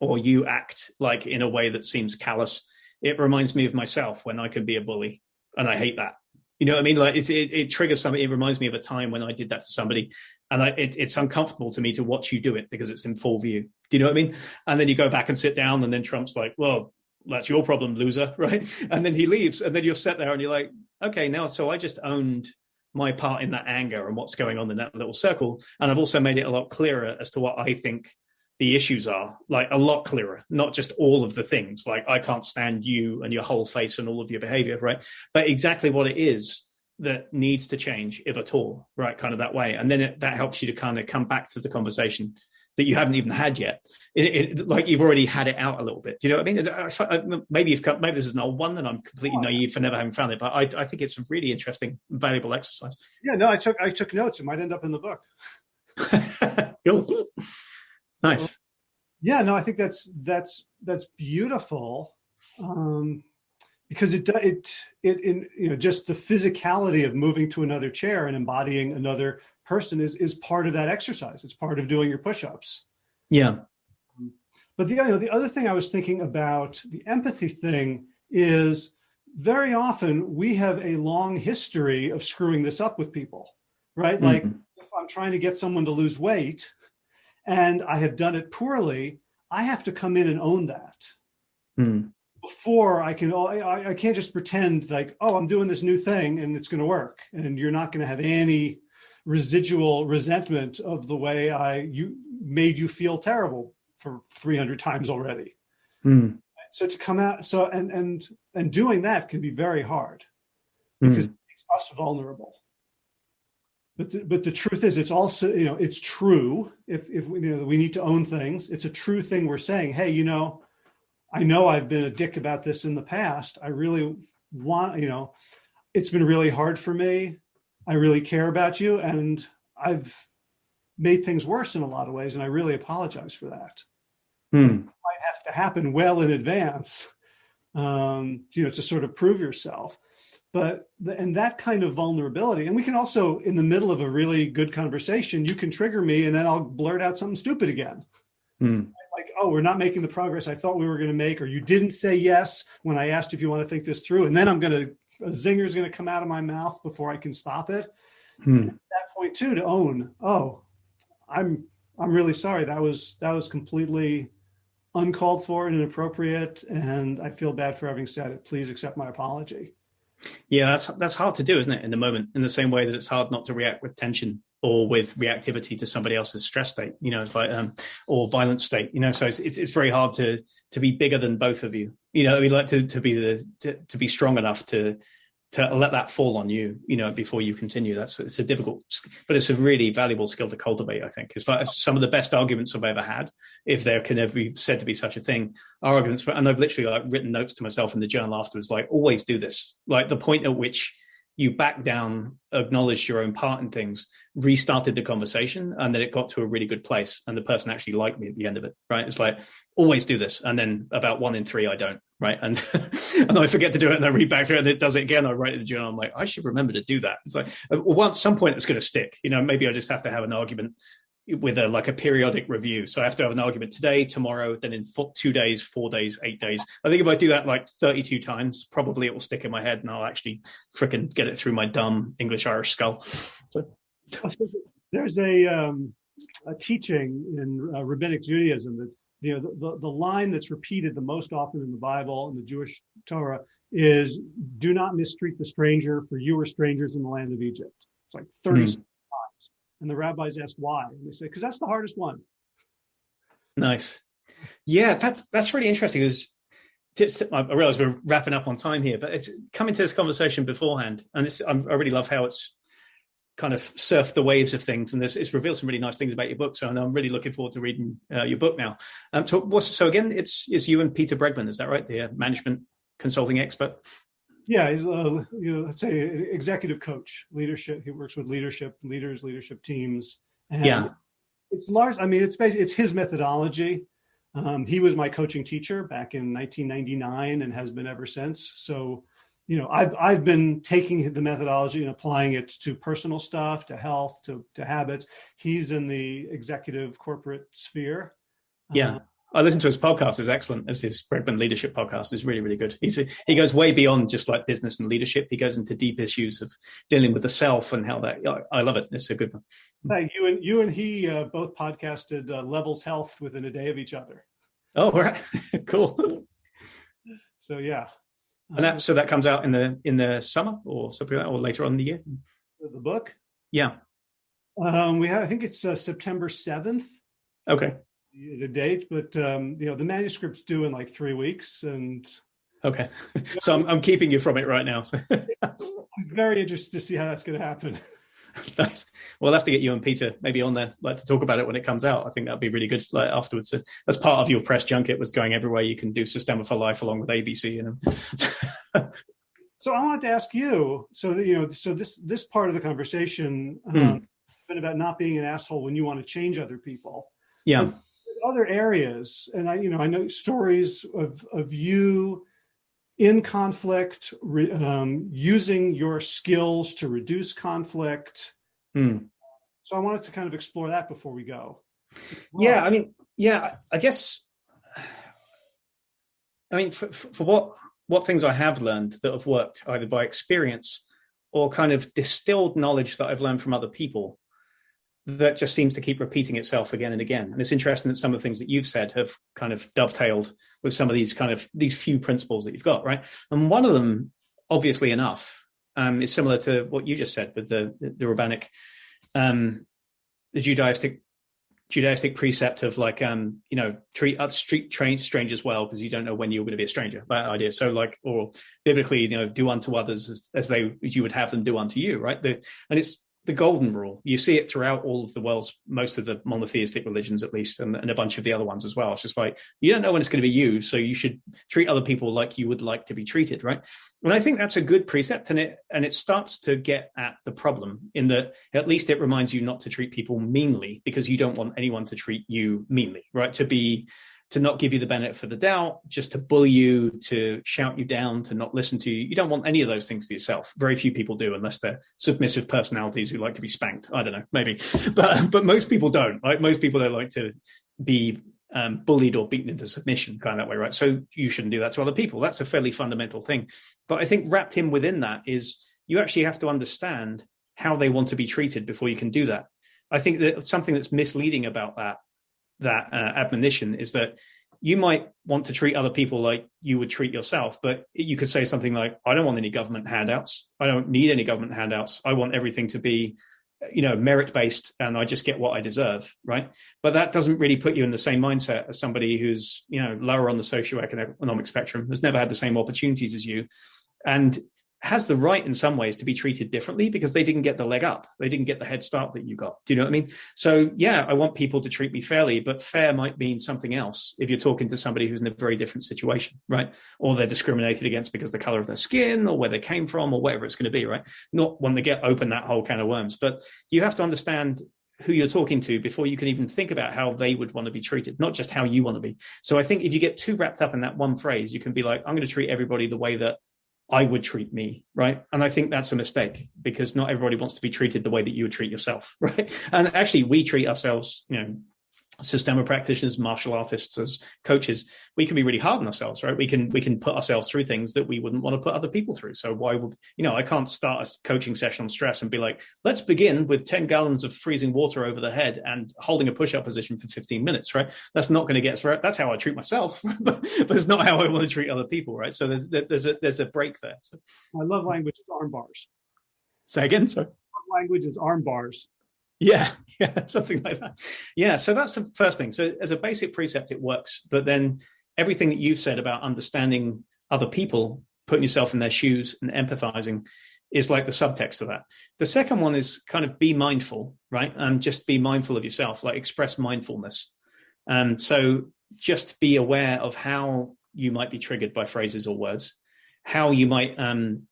or you act like in a way that seems callous, it reminds me of myself when I could be a bully. And I hate that. You know what I mean? Like it triggers something. It reminds me of a time when I did that to somebody, and it's uncomfortable to me to watch you do it because it's in full view. Do you know what I mean? And then you go back and sit down, and then Trump's like, well, that's your problem, loser, right? And then he leaves, and then you're sat there and you're like, okay, now, so I just owned my part in that anger and what's going on in that little circle. And I've also made it a lot clearer as to what I think the issues are, like a lot clearer, not just all of the things, like I can't stand you and your whole face and all of your behavior, right? But exactly what it is that needs to change, if at all, right? Kind of that way. And then that helps you to kind of come back to the conversation that you haven't even had yet. Like you've already had it out a little bit. Do you know what I mean? Maybe this is an old one and I'm completely naive for never having found it, but I think it's a really interesting, valuable exercise. Yeah, no, I took notes. It might end up in the book. Cool. Nice. So, yeah, no, I think that's beautiful, because it just the physicality of moving to another chair and embodying another person is part of that exercise. It's part of doing your push-ups. Yeah. But the other thing I was thinking about the empathy thing is very often we have a long history of screwing this up with people, right? Mm-hmm. Like if I'm trying to get someone to lose weight and I have done it poorly, I have to come in and own that before I can't just pretend like, oh, I'm doing this new thing and it's going to work. And you're not going to have any residual resentment of the way you made you feel terrible for 300 times already. So to come out, and doing that can be very hard because it makes us vulnerable. But the truth is, it's also, it's true. If we need to own things, it's a true thing. We're saying, hey, I know I've been a dick about this in the past. I really want, it's been really hard for me. I really care about you. And I've made things worse in a lot of ways. And I really apologize for that. It might have to happen well in advance, to sort of prove yourself. But, and that kind of vulnerability, and we can also, in the middle of a really good conversation, you can trigger me and then I'll blurt out something stupid again. Like, oh, we're not making the progress I thought we were going to make, or you didn't say yes when I asked if you want to think this through. And then a zinger is going to come out of my mouth before I can stop it. At that point too, to own, oh, I'm really sorry. That was completely uncalled for and inappropriate. And I feel bad for having said it. Please accept my apology. Yeah, that's hard to do, isn't it? In the moment, in the same way that it's hard not to react with tension or with reactivity to somebody else's stress state, it's like, or violent state, so it's very hard to be bigger than both of you. We like to be strong enough to let that fall on you, before you continue. It's a difficult, but it's a really valuable skill to cultivate, I think. It's like some of the best arguments I've ever had, if there can ever be said to be such a thing, are arguments. And I've literally written notes to myself in the journal afterwards, like, always do this. Like the point at which you back down, acknowledged your own part in things, restarted the conversation, and then it got to a really good place. And the person actually liked me at the end of it, right? It's like, always do this. And then about 1 in 3, I don't, right? And and I forget to do it, and I read back through it, and it does it again. I write in the journal, I'm like, I should remember to do that. It's like, well, at some point it's going to stick. Maybe I just have to have an argument with a periodic review. So I have to have an argument today, tomorrow, then in 2 days, 4 days, 8 days. I think if I do that 32 times, probably it will stick in my head and I'll actually frickin' get it through my dumb English-Irish skull. So. There's a teaching in rabbinic Judaism that, the line that's repeated the most often in the Bible and the Jewish Torah is, do not mistreat the stranger, for you were strangers in the land of Egypt. It's like 30 And the rabbis asked why. And they say, because that's the hardest one. Nice. Yeah, that's really interesting. I realize we're wrapping up on time here, but it's coming to this conversation beforehand. And I really love how it's kind of surfed the waves of things. And it's revealed some really nice things about your book. So I'm really looking forward to reading your book now. So again, it's you and Peter Bregman, is that right? The management consulting expert? Yeah, he's let's say executive coach, leadership. He works with leadership teams. And it's large. I mean, it's his methodology. He was my coaching teacher back in 1999 and has been ever since. So, I've been taking the methodology and applying it to personal stuff, to health, to habits. He's in the executive corporate sphere. Yeah. I listened to his podcast. It's excellent. It's his Bregman Leadership podcast. It's really, really good. He goes way beyond just like business and leadership. He goes into deep issues of dealing with the self and how that. I love it. It's a good one. You and he both podcasted Levels Health within a day of each other. Oh, right. Cool. So yeah. And that comes out in the summer or something like that, or later on in the year. The book. Yeah. I think it's September 7th. Okay. The date, but the manuscript's due in like 3 weeks, and okay, so I'm keeping you from it right now. So. I'm very interested to see how that's going to happen. We'll have to get you and Peter maybe on there, to talk about it when it comes out. I think that'd be really good. Afterwards, as part of your press junket was going everywhere you can do Systema for Life along with ABC. So I wanted to ask you. So this part of the conversation has been about not being an asshole when you want to change other people. Yeah. But other areas, and I know stories of you in conflict, using your skills to reduce conflict. So I wanted to kind of explore that before we go. I guess, for what things I have learned that have worked either by experience or kind of distilled knowledge that I've learned from other people, that just seems to keep repeating itself again and again. And it's interesting that some of the things that you've said have kind of dovetailed with some of these few principles that you've got, right? And one of them, obviously enough, is similar to what you just said with the rabbinic, the Judaistic precept of like, treat strangers well, because you don't know when you're going to be a stranger. That idea. So like, or biblically, do unto others as you would have them do unto you, right? And it's the golden rule. You see it throughout all of the world's, most of the monotheistic religions, at least, and a bunch of the other ones as well. It's just like, you don't know when it's going to be you, so you should treat other people like you would like to be treated, right? And I think that's a good precept, and it starts to get at the problem in that at least it reminds you not to treat people meanly, because you don't want anyone to treat you meanly, right? To not give you the benefit of the doubt, just to bully you, to shout you down, to not listen to you. You don't want any of those things for yourself. Very few people do, unless they're submissive personalities who like to be spanked. I don't know, maybe. But most people don't. Like, most people don't like to be bullied or beaten into submission, kind of that way, right? So you shouldn't do that to other people. That's a fairly fundamental thing. But I think wrapped in within that is you actually have to understand how they want to be treated before you can do that. I think that something that's misleading about that admonition is that you might want to treat other people like you would treat yourself, but you could say something like, I don't want any government handouts. I don't need any government handouts. I want everything to be, merit-based, and I just get what I deserve, right? But that doesn't really put you in the same mindset as somebody who's, lower on the socioeconomic spectrum, has never had the same opportunities as you, and has the right in some ways to be treated differently because they didn't get the leg up. They didn't get the head start that you got. Do you know what I mean? So yeah, I want people to treat me fairly, but fair might mean something else if you're talking to somebody who's in a very different situation, right? Or they're discriminated against because of the color of their skin or where they came from or whatever it's going to be, right? Not want to get open that whole can of worms, but you have to understand who you're talking to before you can even think about how they would want to be treated, not just how you want to be. So I think if you get too wrapped up in that one phrase, you can be like, I'm going to treat everybody the way that I would treat me, right? And I think that's a mistake, because not everybody wants to be treated the way that you would treat yourself, right? And actually, we treat ourselves, systema practitioners, martial artists, as coaches, we can be really hard on ourselves, right? We can put ourselves through things that we wouldn't want to put other people through. So why would, I can't start a coaching session on stress and be like, let's begin with 10 gallons of freezing water over the head and holding a push-up position for 15 minutes, right? That's not going to get us right. That's how I treat myself, but it's not how I want to treat other people, right? So there's a break there. So, I love language as arm bars. Say again, sorry. Language is arm bars. Yeah, something like that. Yeah, so that's the first thing. So as a basic precept, it works. But then everything that you've said about understanding other people, putting yourself in their shoes and empathizing is like the subtext of that. The second one is kind of be mindful, right? And just be mindful of yourself, like express mindfulness. So just be aware of how you might be triggered by phrases or words, how you might,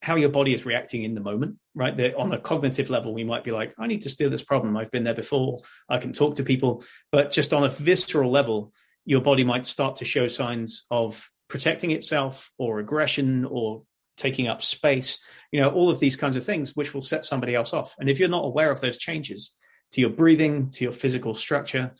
how your body is reacting in the moment, right? On a cognitive level, we might be like, I need to steer this problem. I've been there before. I can talk to people. But just on a visceral level, your body might start to show signs of protecting itself or aggression or taking up space, all of these kinds of things, which will set somebody else off. And if you're not aware of those changes to your breathing, to your physical structure,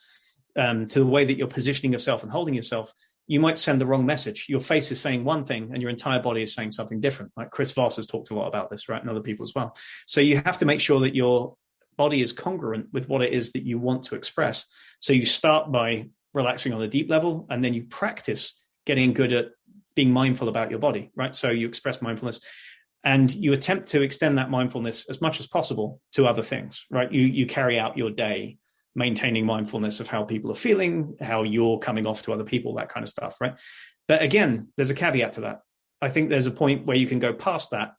to the way that you're positioning yourself and holding yourself, you might send the wrong message. Your face is saying one thing and your entire body is saying something different. Like Chris Voss has talked a lot about this, right? And other people as well. So you have to make sure that your body is congruent with what it is that you want to express. So you start by relaxing on a deep level, and then you practice getting good at being mindful about your body, right? So you express mindfulness and you attempt to extend that mindfulness as much as possible to other things, right? You carry out your day maintaining mindfulness of how people are feeling, how you're coming off to other people, that kind of stuff, right? But again, there's a caveat to that. I think there's a point where you can go past that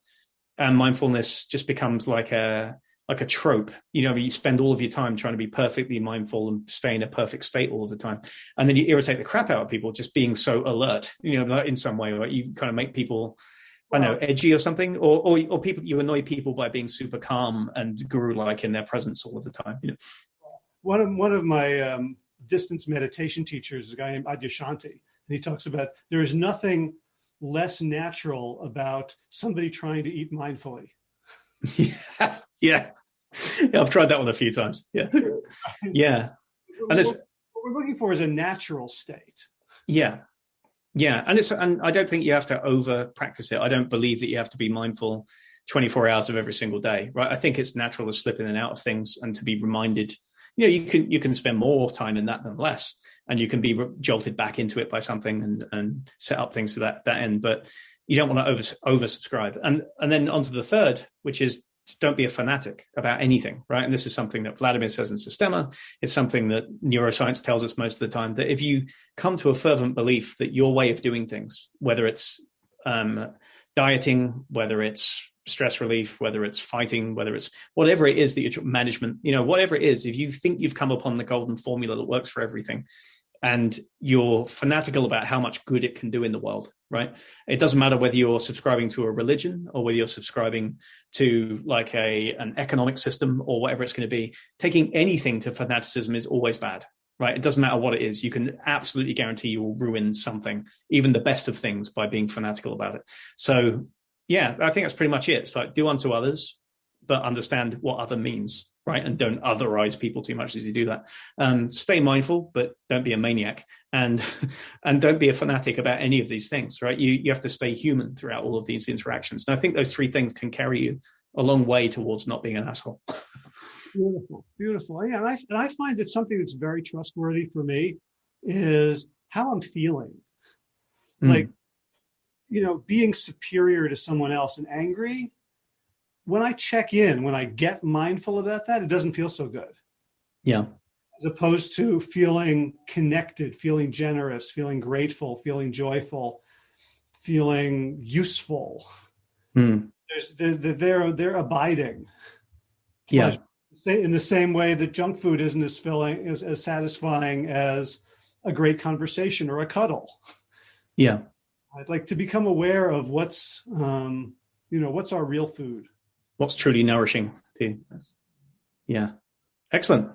and mindfulness just becomes like a trope. You spend all of your time trying to be perfectly mindful and stay in a perfect state all of the time. And then you irritate the crap out of people just being so alert, in some way, right? You kind of make people, I don't know, edgy or something, or people, you annoy people by being super calm and guru-like in their presence all of the time, One of my distance meditation teachers is a guy named Adyashanti, and he talks about there is nothing less natural about somebody trying to eat mindfully. Yeah, I've tried that one a few times. Yeah. And what we're looking for is a natural state. Yeah, and I don't think you have to over practice it. I don't believe that you have to be mindful 24 hours of every single day, right? I think it's natural to slip in and out of things and to be reminded. you can spend more time in that than less, and you can be jolted back into it by something and set up things to that end. But you don't want to oversubscribe. And then onto the third, which is just don't be a fanatic about anything, right? And this is something that Vladimir says in Systema. It's something that neuroscience tells us most of the time, that if you come to a fervent belief that your way of doing things, whether it's dieting, whether it's stress relief, whether it's fighting, whether it's whatever it is that you're management, whatever it is, if you think you've come upon the golden formula that works for everything, and you're fanatical about how much good it can do in the world, right? It doesn't matter whether you're subscribing to a religion or whether you're subscribing to like an economic system or whatever it's going to be. Taking anything to fanaticism is always bad, right? It doesn't matter what it is. You can absolutely guarantee you will ruin something, even the best of things, by being fanatical about it. So yeah, I think that's pretty much it. It's like do unto others, but understand what other means, right? And don't otherize people too much as you do that. Stay mindful, but don't be a maniac, and don't be a fanatic about any of these things, right? You have to stay human throughout all of these interactions. And I think those three things can carry you a long way towards not being an asshole. Beautiful, beautiful. Yeah, and I find that something that's very trustworthy for me is how I'm feeling. Like, being superior to someone else and angry. When I check in, when I get mindful about that, it doesn't feel so good. Yeah. As opposed to feeling connected, feeling generous, feeling grateful, feeling joyful, feeling useful. They're abiding. Yeah. In the same way that junk food isn't as satisfying as a great conversation or a cuddle. Yeah. I'd like to become aware of what's our real food. What's truly nourishing to you. Yeah. Excellent.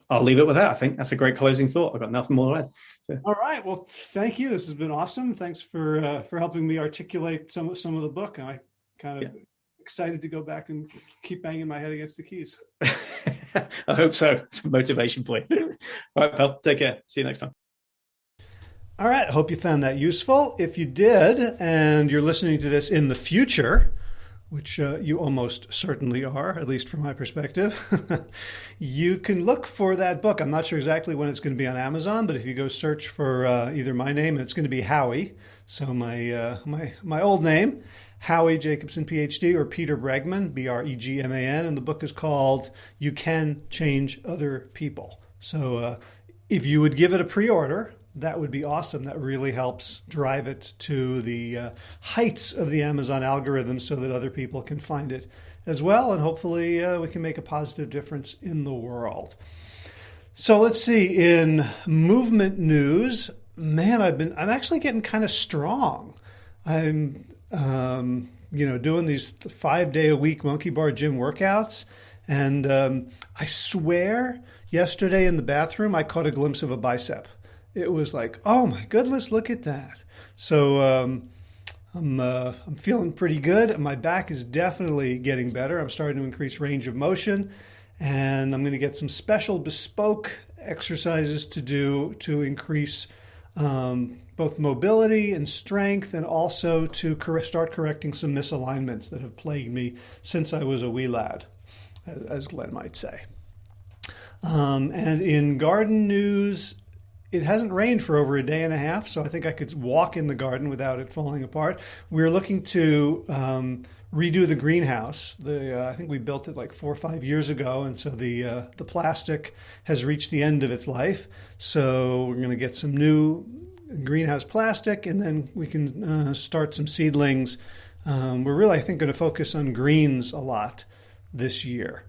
I'll leave it with that. I think that's a great closing thought. I've got nothing more to add. So. All right. Well, thank you. This has been awesome. Thanks for helping me articulate some of the book. I'm kind of excited to go back and keep banging my head against the keys. I hope so. It's a motivation for you. All right, pal. Take care. See you next time. All right. Hope you found that useful. If you did, and you're listening to this in the future, which you almost certainly are, at least from my perspective, you can look for that book. I'm not sure exactly when it's going to be on Amazon, but if you go search for either my name, and it's going to be Howie, so my old name, Howie Jacobson, PhD, or Peter Bregman, Bregman, and the book is called You Can Change Other People. So if you would give it a pre-order, that would be awesome. That really helps drive it to the heights of the Amazon algorithm so that other people can find it as well. And hopefully we can make a positive difference in the world. So let's see. In movement news, man, I'm actually getting kind of strong. I'm, doing these 5-day-a-week monkey bar gym workouts. And I swear yesterday in the bathroom, I caught a glimpse of a bicep. It was like, oh my goodness, look at that. So I'm feeling pretty good. My back is definitely getting better. I'm starting to increase range of motion, and I'm going to get some special bespoke exercises to do to increase both mobility and strength, and also to start correcting some misalignments that have plagued me since I was a wee lad, as Glenn might say. And in garden news, it hasn't rained for over a day and a half, so I think I could walk in the garden without it falling apart. We're looking to redo the greenhouse. I think we built it like 4 or 5 years ago, and so the plastic has reached the end of its life. So we're going to get some new greenhouse plastic, and then we can start some seedlings. We're really, I think, going to focus on greens a lot this year.